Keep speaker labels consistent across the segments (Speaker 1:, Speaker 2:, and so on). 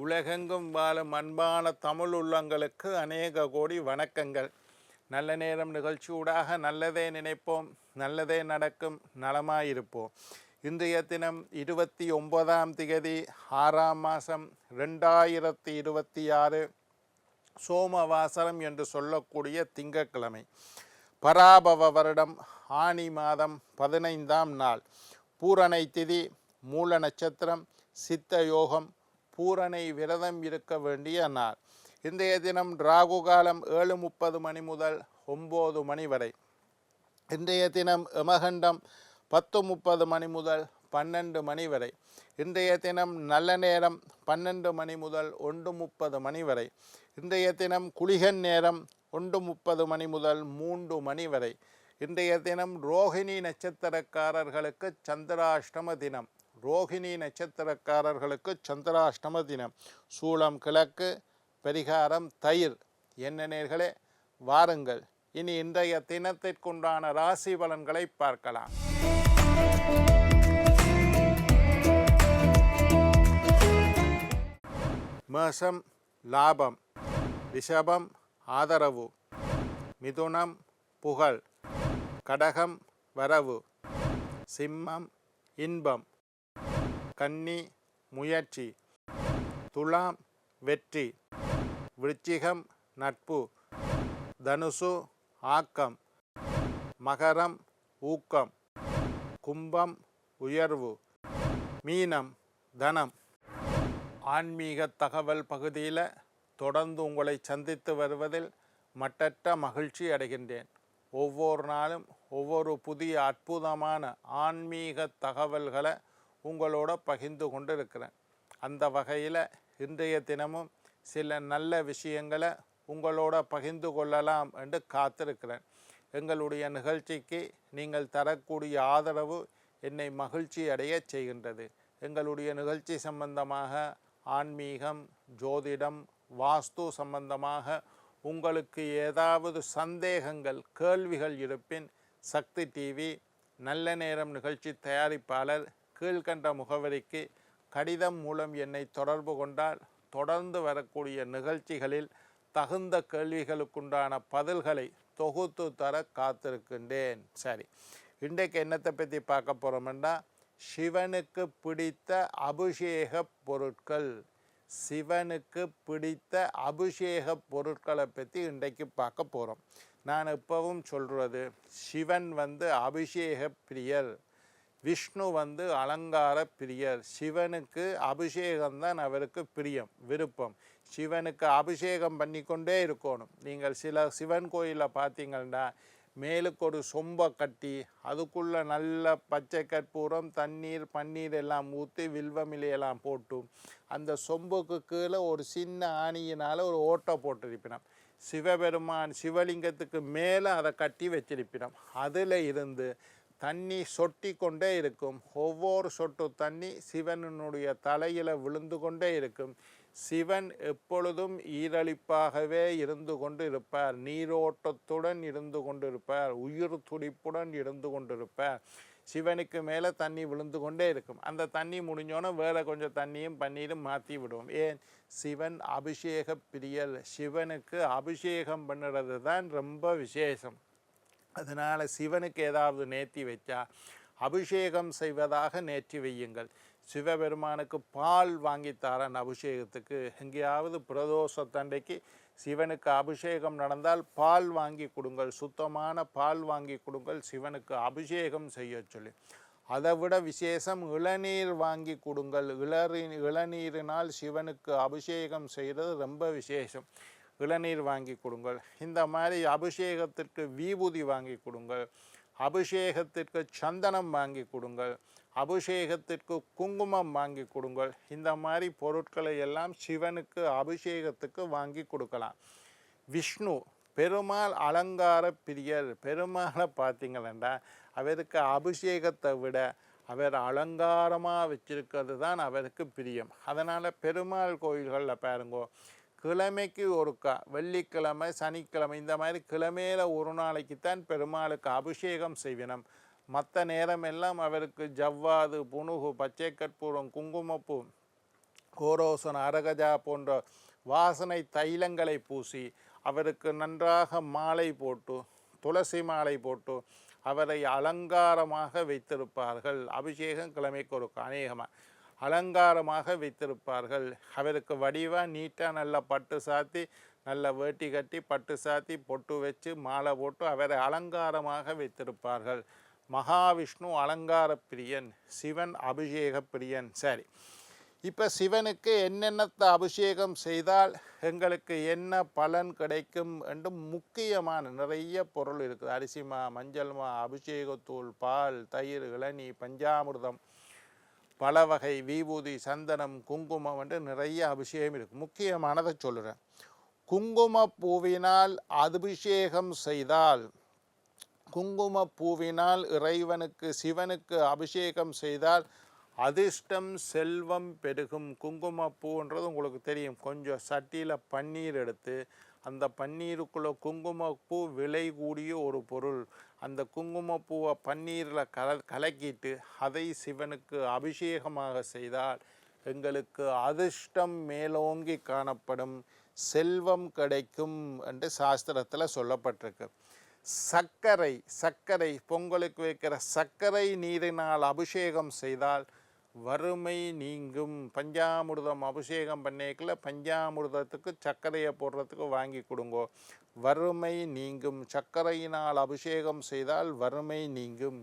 Speaker 1: உலகெங்கும் வாழும் அன்பான தமிழ் உள்ளங்களுக்கு அநேக கோடி வணக்கங்கள். நல்ல நேரம் நிகழ்ச்சியூடாக நல்லதே நினைப்போம், நல்லதே நடக்கும், நலமாயிருப்போம். இன்றைய தினம் 29ஆம் திகதி 6ஆம் மாதம் 2026 சோமவாசரம் என்று சொல்லக்கூடிய திங்கட்கிழமை. பராபவ வருடம் ஆனி மாதம் 15ஆம் நாள். பூரணை திதி, மூல நட்சத்திரம், சித்த யோகம், பூரணை விரதம் இருக்க வேண்டிய நாள். இன்றைய தினம் ராகு காலம் 7:30 மணி முதல் 9 மணி வரை. இன்றைய தினம் யமகண்டம் 10:30 மணி முதல் 12 மணி வரை. இன்றைய தினம் நல்ல நேரம் 12 மணி முதல் 1:30 மணி வரை. இன்றைய தினம் குளிகன் நேரம் 1:30 மணி முதல் 3 மணி வரை. இன்றைய தினம் ரோகிணி நட்சத்திரக்காரர்களுக்கு சந்திராஷ்டம தினம். ரோகிணி நட்சத்திரக்காரர்களுக்கு சந்திராஷ்டம தினம். சூலம் கிழக்கு, பரிகாரம் தயிர். என்ன நேர்களே, வாருங்கள் இனி இன்றைய தினத்திற்குண்டான ராசி பலன்களை பார்க்கலாம். மேஷம் லாபம், ரிஷபம் ஆதரவு, மிதுனம் புகழ், கடகம் வரவு, சிம்மம் இன்பம், கன்னி முயற்சி, துலாம் வெற்றி, விருச்சிகம் நட்பு, தனுசு ஆக்கம், மகரம் ஊக்கம், கும்பம் உயர்வு, மீனம் தனம். ஆன்மீக தகவல் பகுதியில் தொடர்ந்து உங்களை சந்தித்து வருவதில் மட்டற்ற மகிழ்ச்சி அடைகின்றேன். ஒவ்வொரு நாளும் ஒவ்வொரு புதிய அற்புதமான ஆன்மீக தகவல்களை உங்களோட பகிர்ந்து கொண்டு இருக்கிறேன். அந்த வகையில் இன்றைய தினமும் சில நல்ல விஷயங்களை உங்களோட பகிர்ந்து கொள்ளலாம் என்று காத்திருக்கிறேன். எங்களுடைய நிகழ்ச்சிக்கு நீங்கள் தரக்கூடிய ஆதரவு என்னை மகிழ்ச்சி அடைய செய்கின்றது. எங்களுடைய நிகழ்ச்சி சம்பந்தமாக ஆன்மீகம், ஜோதிடம், வாஸ்து சம்பந்தமாக உங்களுக்கு ஏதாவது சந்தேகங்கள், கேள்விகள் இருப்பின் சக்தி டிவி நல்ல நேரம் நிகழ்ச்சி தயாரிப்பாளர் கீழ்கண்ட முகவரிக்கு கடிதம் மூலம் என்னை தொடர்பு கொண்டால் தொடர்ந்து வரக்கூடிய நிகழ்ச்சிகளில் தகுந்த கேள்விகளுக்குண்டான பதில்களை தொகுத்து தர காத்திருக்கின்றேன். சரி, இன்றைக்கு என்னத்தை பற்றி பார்க்க போகிறோம்னா, சிவனுக்கு பிடித்த அபிஷேக பொருட்கள். சிவனுக்கு பிடித்த அபிஷேக பொருட்களை பற்றி இன்றைக்கு பார்க்க போகிறோம். நான் எப்பவும் சொல்கிறது, சிவன் அபிஷேக பிரியர், விஷ்ணு அலங்கார பிரியர். சிவனுக்கு அபிஷேகம்தான் அவருக்கு பிரியம், விருப்பம். சிவனுக்கு அபிஷேகம் பண்ணிக்கொண்டே இருக்கணும். நீங்கள் சில சிவன் கோயிலில் பார்த்தீங்கன்னா மேலுக்கு ஒரு சொம்பை கட்டி அதுக்குள்ளே நல்ல பச்சை கற்பூரம், தண்ணீர், பன்னீர் எல்லாம் ஊற்றி வில்வமிலையெல்லாம் போட்டு அந்த சொம்புக்கு கீழே ஒரு சின்ன ஆணியினால் ஒரு ஓட்டை போட்டிருப்பினோம். சிவபெருமான் சிவலிங்கத்துக்கு மேலே அதை கட்டி வச்சிருப்பினோம். அதில் இருந்து தண்ணி சொட்டி கொண்டே இருக்கும். ஒவ்வொரு சொட்டு தண்ணி சிவனுடைய தலையில் விழுந்து கொண்டே இருக்கும். சிவன் எப்பொழுதும் ஈரழிப்பாகவே இருந்து கொண்டு இருப்பார், நீரோட்டத்துடன் இருந்து கொண்டு இருப்பார், உயிர் துடிப்புடன் இருந்து கொண்டிருப்பார். சிவனுக்கு மேலே தண்ணி விழுந்து கொண்டே இருக்கும். அந்த தண்ணி முடிஞ்சோன்னே வேறு கொஞ்சம் தண்ணியும் பன்னீரும் மாற்றி விடுவோம். ஏன்? சிவன் அபிஷேக பிரியர். சிவனுக்கு அபிஷேகம் பண்ணுறது தான் ரொம்ப விசேஷம். அதனால் சிவனுக்கு ஏதாவது நேர்த்தி வச்சா அபிஷேகம் செய்வதாக நேர்த்தி வையுங்கள். சிவபெருமானுக்கு பால் வாங்கித்தாரன் அபிஷேகத்துக்கு. எங்கேயாவது பிரதோஷத்தண்டைக்கு சிவனுக்கு அபிஷேகம் நடந்தால் பால் வாங்கி கொடுங்கள், சுத்தமான பால் வாங்கி கொடுங்கள், சிவனுக்கு அபிஷேகம் செய்ய சொல்லி. அதை விட விசேஷம் இளநீர் வாங்கி கொடுங்கள். இளநீரினால் சிவனுக்கு அபிஷேகம் செய்கிறது ரொம்ப விசேஷம். இளநீர் வாங்கி கொடுங்கள். இந்த மாதிரி அபிஷேகத்திற்கு விபூதி வாங்கி கொடுங்கள், அபிஷேகத்திற்கு சந்தனம் வாங்கி கொடுங்கள், அபிஷேகத்திற்கு குங்குமம் வாங்கி கொடுங்கள். இந்த மாதிரி பொருட்களை எல்லாம் சிவனுக்கு அபிஷேகத்துக்கு வாங்கி கொடுக்கலாம். விஷ்ணு பெருமாள் அலங்கார பிரியர். பெருமாளை பார்த்தீங்களா, அவருக்கு அபிஷேகத்தை விட அவர் அலங்காரமாக வச்சிருக்கிறது தான் அவருக்கு பிரியம். அதனால் பெருமாள் கோயில்களில் பாருங்கோ, கிழமைக்கு ஒருக்கா, வெள்ளிக்கிழமை, சனிக்கிழமை, இந்த மாதிரி கிழமையில் ஒரு நாளைக்குத்தான் பெருமாளுக்கு அபிஷேகம் செய்வினம். மற்ற நேரம் எல்லாம் அவருக்கு ஜவ்வாது, புனுகு, பச்சை கற்பூரம், குங்குமப்பூ, கோரோசன் அரகஜா போன்ற வாசனை தைலங்களை பூசி அவருக்கு நன்றாக மாலை போட்டு துளசி மாலை போட்டு அவரை அலங்காரமாக வைத்திருப்பார்கள். அபிஷேகம் கிழமைக்கு ஒரு அநேகமாக அலங்காரமாக வைத்திருப்பார்கள். அவருக்கு வடிவாக நீட்டாக நல்ல பட்டு சாத்தி நல்ல வேட்டி கட்டி பட்டு சாத்தி பொட்டு வச்சு மாலை போட்டு அவரை அலங்காரமாக வைத்திருப்பார்கள். மகாவிஷ்ணு அலங்கார பிரியன், சிவன் அபிஷேக பிரியன். சரி, இப்போ சிவனுக்கு என்னென்னத்தை அபிஷேகம் செய்தால் எங்களுக்கு என்ன பலன் கிடைக்கும் என்று முக்கியமான நிறைய பொருள் இருக்குது. அரிசிமா, மஞ்சள்மா, அபிஷேகத்தூள், பால், தயிர், இளநீ, பஞ்சாமிர்தம், பல வகை விபூதி, சந்தனம், குங்குமம் என்று நிறைய அபிஷேகம் இருக்குது. முக்கியமானதை சொல்கிறேன். குங்குமப்பூவினால் அபிஷேகம் செய்தால், குங்குமப்பூவினால் இறைவனுக்கு சிவனுக்கு அபிஷேகம் செய்தால் அதிர்ஷ்டம் செல்வம் பெருகும். குங்குமப்பூன்றது உங்களுக்கு தெரியும். கொஞ்சம் சட்டியில் பன்னீர் எடுத்து அந்த பன்னீருக்குள்ளே குங்குமப்பூ விலை கூடிய ஒரு பொருள். அந்த குங்குமப்பூவை பன்னீரில் கலக்கிட்டு அதை சிவனுக்கு அபிஷேகமாக செய்தால் எங்களுக்கு அதிர்ஷ்டம் மேலோங்கி காணப்படும், செல்வம் கிடைக்கும் என்று சாஸ்திரத்தில் சொல்லப்பட்டிருக்கு. சர்க்கரை பொங்கலுக்கு வைக்கிற சர்க்கரை நீரினால் அபிஷேகம் செய்தால் வறுமை நீங்கும். பஞ்சாமிர்தம் அபிஷேகம் பண்ணிக்கல பஞ்சாமிர்தத்துக்கு சர்க்கரையை போடுறதுக்கு வாங்கி கொடுங்கோ, வறுமை நீங்கும். சர்க்கரையினால் அபிஷேகம் செய்தால் வறுமை நீங்கும்.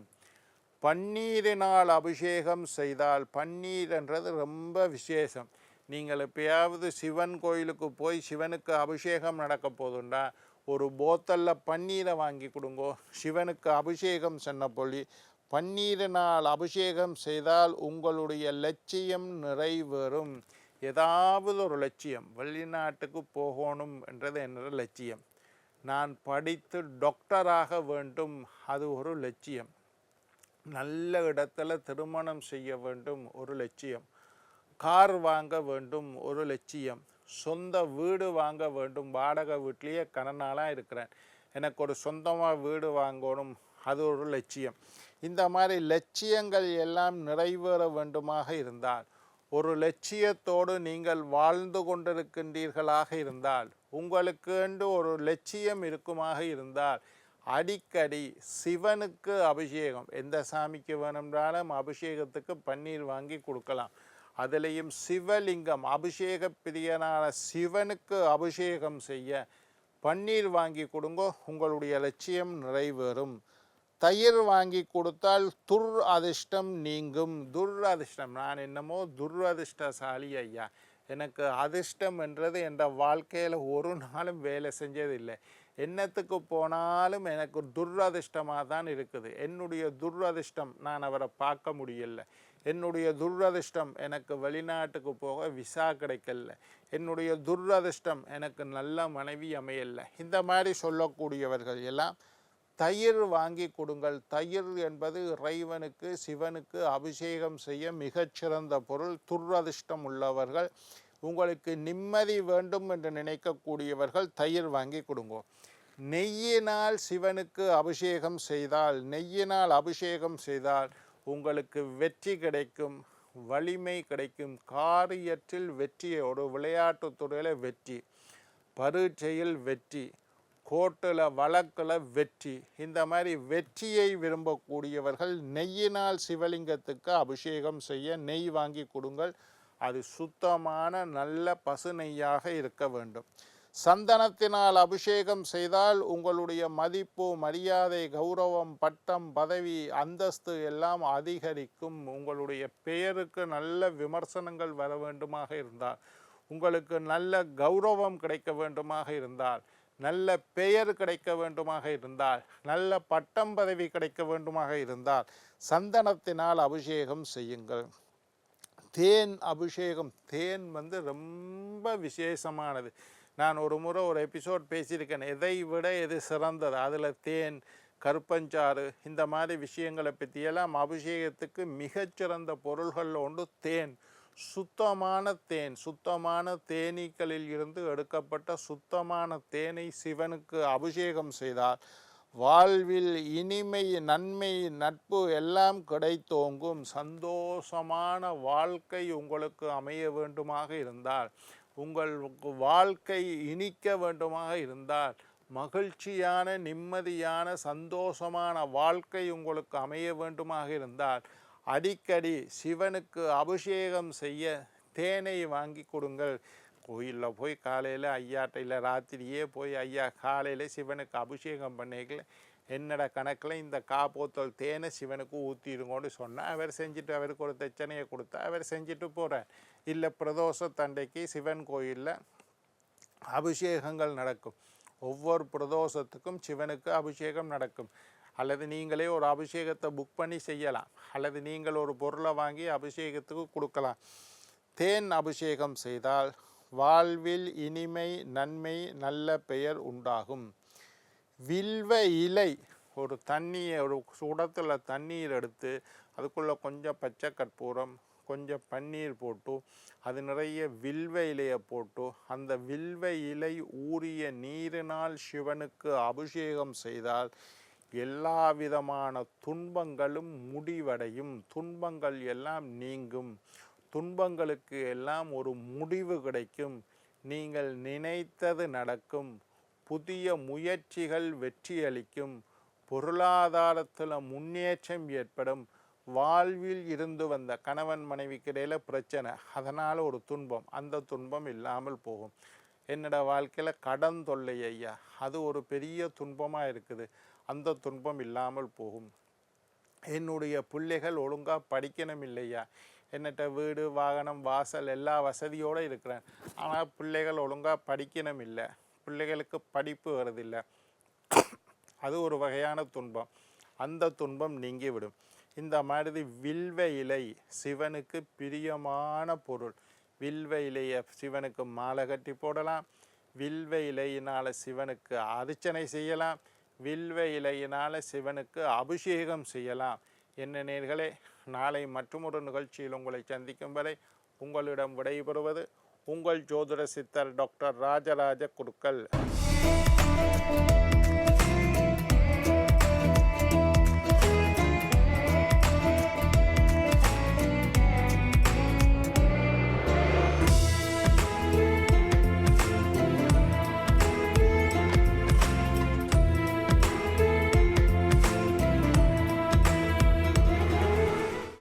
Speaker 1: பன்னீரினால் அபிஷேகம் செய்தால், பன்னீர்ன்றது ரொம்ப விசேஷம். நீங்கள் எப்பயாவது சிவன் கோயிலுக்கு போய் சிவனுக்கு அபிஷேகம் நடக்க போதுண்டா, ஒரு போத்தலில் பன்னீரை வாங்கி கொடுங்கோ. சிவனுக்கு அபிஷேகம் சொன்ன பொழி பன்னீரினால் அபிஷேகம் செய்தால் உங்களுடைய லட்சியம் நிறைவேறும். ஏதாவது ஒரு லட்சியம், வெளிநாட்டுக்கு போகணும் என்றது என்னோட லட்சியம். நான் படித்து டாக்டராக வேண்டும், அது ஒரு லட்சியம். நல்ல இடத்துல திருமணம் செய்ய வேண்டும், ஒரு லட்சியம். கார் வாங்க வேண்டும், ஒரு லட்சியம். சொந்த வீடு வாங்க வேண்டும், வாடகை வீட்லேயே கனநாளாக இருக்கிறேன், எனக்கு ஒரு சொந்தமாக வீடு வாங்கணும், அது ஒரு லட்சியம். இந்த மாதிரி லட்சியங்கள் எல்லாம் நிறைவேற வேண்டுமாக இருந்தால், ஒரு லட்சியத்தோடு நீங்கள் வாழ்ந்து கொண்டிருக்கின்றீர்களாக இருந்தால், உங்களுக்கு என்று ஒரு லட்சியம் இருக்குமாக இருந்தால், அடிக்கடி சிவனுக்கு அபிஷேகம், எந்த சாமிக்கு வேணும்னாலும் அபிஷேகத்துக்கு பன்னீர் வாங்கி கொடுக்கலாம். அதிலையும் சிவலிங்கம் அபிஷேக பிரியனான சிவனுக்கு அபிஷேகம் செய்ய பன்னீர் வாங்கி கொடுங்கோ, உங்களுடைய லட்சியம் நிறைவேறும். தயிர் வாங்கி கொடுத்தால் அதிர்ஷ்டம் நீங்கும். அதிர்ஷ்டம், நான் என்னமோ துரதிர்ஷ்டசாலி ஐயா, எனக்கு அதிர்ஷ்டம் என்றது என் வாழ்க்கையில் ஒரு நாளும் வேலை செஞ்சதில்லை. என்னத்துக்கு போனாலும் எனக்கு துரதிர்ஷ்டமாக தான் இருக்குது. என்னுடைய துரதிர்ஷ்டம் நான் அவரை பார்க்க முடியல. என்னுடைய துரதிர்ஷ்டம் எனக்கு வெளிநாட்டுக்கு போக விசா கிடைக்கல. என்னுடைய துரதிர்ஷ்டம் எனக்கு நல்ல மனைவி அமையலை. இந்த மாதிரி சொல்லக்கூடியவர்கள் எல்லாம் தயிர் வாங்கி கொடுங்கள். தயிர் என்பது இறைவனுக்கு சிவனுக்கு அபிஷேகம் செய்ய மிகச்சிறந்த பொருள். துரதிர்ஷ்டம் உள்ளவர்கள், உங்களுக்கு நிம்மதி வேண்டும் என்று நினைக்கக்கூடியவர்கள் தயிர் வாங்கி கொடுங்க. நெய்யினால் சிவனுக்கு அபிஷேகம் செய்தால், நெய்யினால் அபிஷேகம் செய்தால் உங்களுக்கு வெற்றி கிடைக்கும், வலிமை கிடைக்கும். காரியத்தில் வெற்றி, ஒரு விளையாட்டுத் துறையில் வெற்றி, பரீட்சையில் வெற்றி, கோர்ட்டில் வழக்கில் வெற்றி. இந்த மாதிரி வெற்றியை விரும்பக்கூடியவர்கள் நெய்யினால் சிவலிங்கத்துக்கு அபிஷேகம் செய்ய நெய் வாங்கி கொடுங்கள். அது சுத்தமான நல்ல பசு நெய்யாக இருக்க வேண்டும். சந்தனத்தினால் அபிஷேகம் செய்தால் உங்களுடைய மதிப்பு, மரியாதை, கௌரவம், பட்டம், பதவி, அந்தஸ்து எல்லாம் அதிகரிக்கும். உங்களுடைய பெயருக்கு நல்ல விமர்சனங்கள் வர வேண்டுமாக இருந்தால், உங்களுக்கு நல்ல கௌரவம் கிடைக்க வேண்டுமாக இருந்தால், நல்ல பெயர் கிடைக்க வேண்டுமாக இருந்தால், நல்ல பட்டம் பதவி கிடைக்க வேண்டுமாக இருந்தால் சந்தனத்தினால் அபிஷேகம் செய்யுங்கள். தேன் அபிஷேகம், தேன் ரொம்ப விசேஷமானது. நான் ஒரு முறை ஒரு எபிசோட் பேசியிருக்கேன், எதை விட எது சிறந்தது. அதில் தேன், கருப்பஞ்சாறு, இந்த மாதிரி விஷயங்களை பற்றியெல்லாம் அபிஷேகத்துக்கு மிகச்சிறந்த பொருள்களில் ஒன்று தேன். சுத்தமான தேன், சுத்தமான தேனீக்களில் இருந்து எடுக்கப்பட்ட சுத்தமான தேனை சிவனுக்கு அபிஷேகம் செய்தால் வாழ்வில் இனிமை, நன்மை, நட்பு எல்லாம் கிடைத்தோங்கும். சந்தோஷமான வாழ்க்கை உங்களுக்கு அமைய வேண்டுமாக இருந்தால், உங்களுக்கு வாழ்க்கை இனிக்க வேண்டுமாக இருந்தால், மகிழ்ச்சியான, நிம்மதியான, சந்தோஷமான வாழ்க்கை உங்களுக்கு அமைய வேண்டுமாக இருந்தால், அடிக்கடி சிவனுக்கு அபிஷேகம் செய்ய தேனை வாங்கி கொடுங்கள். கோயிலில் போய் காலையில் ஐயாட்ட இல்லை ராத்திரியே போய் ஐயா காலையில் சிவனுக்கு அபிஷேகம் பண்ணிக்கல என்னோட கணக்கில் இந்த காப்போத்தல் தேனை சிவனுக்கு ஊற்றிடுங்கன்னு சொன்னால் அவர் செஞ்சுட்டு அவருக்கு ஒரு தட்சணையை கொடுத்தா அவர் செஞ்சுட்டு போகிறார். இல்லை பிரதோஷ தண்டைக்கு சிவன் கோயிலில் அபிஷேகங்கள் நடக்கும். ஒவ்வொரு பிரதோஷத்துக்கும் சிவனுக்கு அபிஷேகம் நடக்கும். அல்லது நீங்களே ஒரு அபிஷேகத்தை புக் பண்ணி செய்யலாம். அல்லது நீங்கள் ஒரு பொருளை வாங்கி அபிஷேகத்துக்கு கொடுக்கலாம். தேன் அபிஷேகம் செய்தால் வாழ்வில் இனிமை, நன்மை, நல்ல பெயர் உண்டாகும். வில்வ இலை ஒரு தண்ணியை ஒரு சுடத்தில் தண்ணீர் எடுத்து அதுக்குள்ளே கொஞ்சம் பச்சை கற்பூரம், கொஞ்சம் பன்னீர் போட்டு அது நிறைய வில்வ இலையை போட்டு அந்த வில்வ இலை ஊறிய நீரினால் சிவனுக்கு அபிஷேகம் செய்தால் எல்லா விதமான துன்பங்களும் முடிவடையும். துன்பங்கள் எல்லாம் நீங்கும். துன்பங்களுக்கு எல்லாம் ஒரு முடிவு கிடைக்கும். நீங்கள் நினைத்தது நடக்கும். புதிய முயற்சிகள் வெற்றியளிக்கும். பொருளாதாரத்தில் முன்னேற்றம் ஏற்படும். வாழ்வில் இருந்து வந்த கணவன் மனைவிக்கு இடையில பிரச்சனை, அதனால் ஒரு துன்பம், அந்த துன்பம் இல்லாமல் போகும். என்னோட வாழ்க்கையில் கடன் தொல்லை ஐயா, அது ஒரு பெரிய துன்பமாக இருக்குது, அந்த துன்பம் இல்லாமல் போகும். என்னுடைய பிள்ளைகள் ஒழுங்காக படிக்கணும் இல்லையா, என்னட்ட வீடு, வாகனம், வாசல் எல்லா வசதியோடு இருக்கிறேன், ஆனால் பிள்ளைகள் ஒழுங்காக படிக்கணும் இல்லை, பிள்ளைகளுக்கு படிப்பு வருதில்லை, அது ஒரு வகையான துன்பம். அந்த துன்பம் நீங்கிவிடும். இந்த மாதிரி வில்வ இலை சிவனுக்கு பிரியமான பொருள். வில்வ இலையை சிவனுக்கு மாலை கட்டி போடலாம். வில்வ இலையினால் சிவனுக்கு அர்ச்சனை செய்யலாம். வில்வ இலையினால் சிவனுக்கு அபிஷேகம் செய்யலாம். என்ன நேயர்களே, நாளை மற்றொரு நிகழ்ச்சியில் உங்களை சந்திக்கும் வரை உங்களிடம் விடைபெறுவது உங்கள் ஜோதிட சித்தர் டாக்டர் ராஜராஜ குருக்கள்.